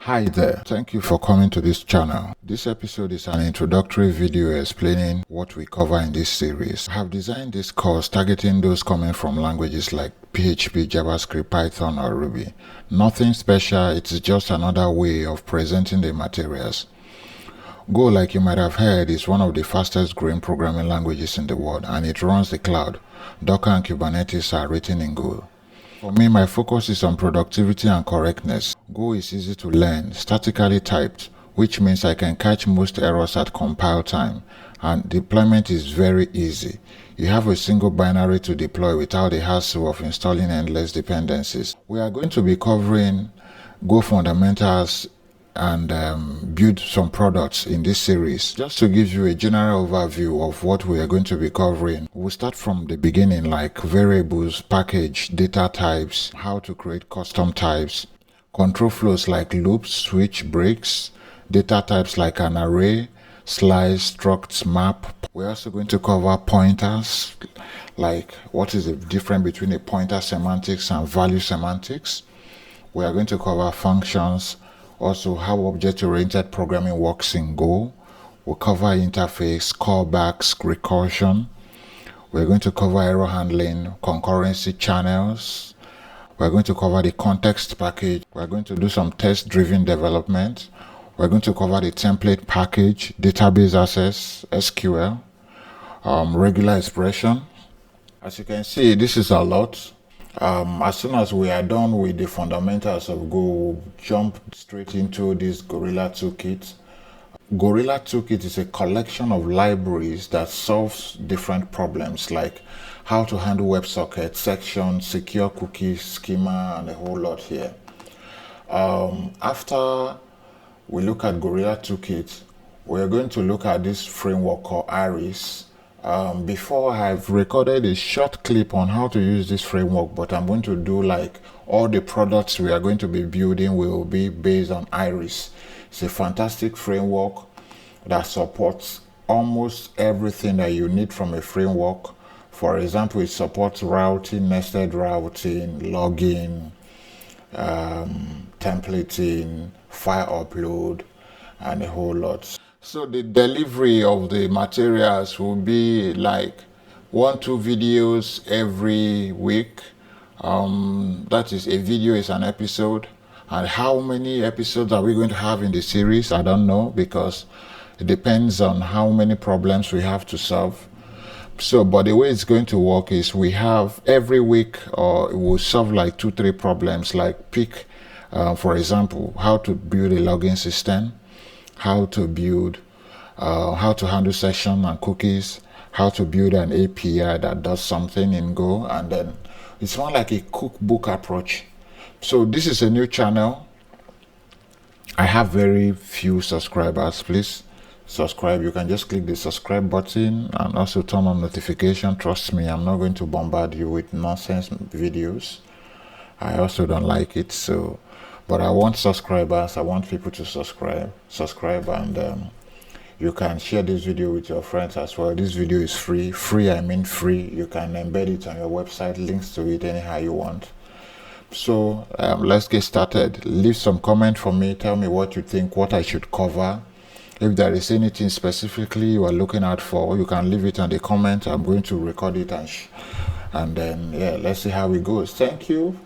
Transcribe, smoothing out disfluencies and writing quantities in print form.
Hi there, thank you for coming to this channel. This episode is an introductory video explaining what we cover in this series. I have designed this course targeting those coming from languages like PHP, JavaScript, Python or Ruby. Nothing special, it is just another way of presenting the materials. Go, like you might have heard, is one of the fastest growing programming languages in the world and it runs the cloud. Docker and Kubernetes are written in Go. For me, my focus is on productivity and correctness. Go is easy to learn, statically typed, which means I can catch most errors at compile time, and deployment is very easy. You have a single binary to deploy without the hassle of installing endless dependencies. We are going to be covering Go fundamentals and build some products in this series. Just to give you a general overview of what we are going to be covering, we'll start from the beginning, like variables, package, data types, how to create custom types, control flows like loops, switch, breaks, data types like an array, slice, struct, map. We're also going to cover pointers, like what is the difference between a pointer semantics and value semantics. We are going to cover functions, also how object-oriented programming works in Go. We'll cover interface, callbacks, recursion. We're going to cover error handling, concurrency channels. We're going to cover the context package. We're going to do some test-driven development. We're going to cover the template package, database access, SQL, regular expression. As you can see, this is a lot. As soon as we are done with the fundamentals of Go, we'll jump straight into this Gorilla Toolkit. Gorilla Toolkit is a collection of libraries that solves different problems like how to handle WebSocket, sections, secure cookies, schema, and a whole lot here. After we look at Gorilla Toolkit, we're going to look at this framework called Iris. Before, I've recorded a short clip on how to use this framework, but I'm going to do like all the products we are going to be building will be based on Iris. It's a fantastic framework that supports almost everything that you need from a framework. For example, it supports routing, nested routing, logging, templating, file upload, and a whole lot. So the delivery of the materials will be like 1-2 videos every week. That is, a video is an episode. And how many episodes are we going to have in the series? I don't know, because it depends on how many problems we have to solve. So, but the way it's going to work is we have every week, or we'll solve like 2-3 problems, like pick, for example, how to build a login system, how to build, how to handle session and cookies, how to build an API that does something in Go, and then it's more like a cookbook approach. So this is a new channel. I have very few subscribers. Please subscribe. You can just click the subscribe button and also turn on notification. Trust me, I'm not going to bombard you with nonsense videos. I also don't like it. So, but I want subscribers. I want people to subscribe, and you can share this video with your friends as well. This video is free. I mean free. You can embed it on your website, links to it anyhow you want. So let's get started. Leave some comment for me. Tell me what you think, what I should cover. If there is anything specifically you are looking out for, you can leave it on the comment. I'm going to record it and then yeah, let's see how it goes. Thank you.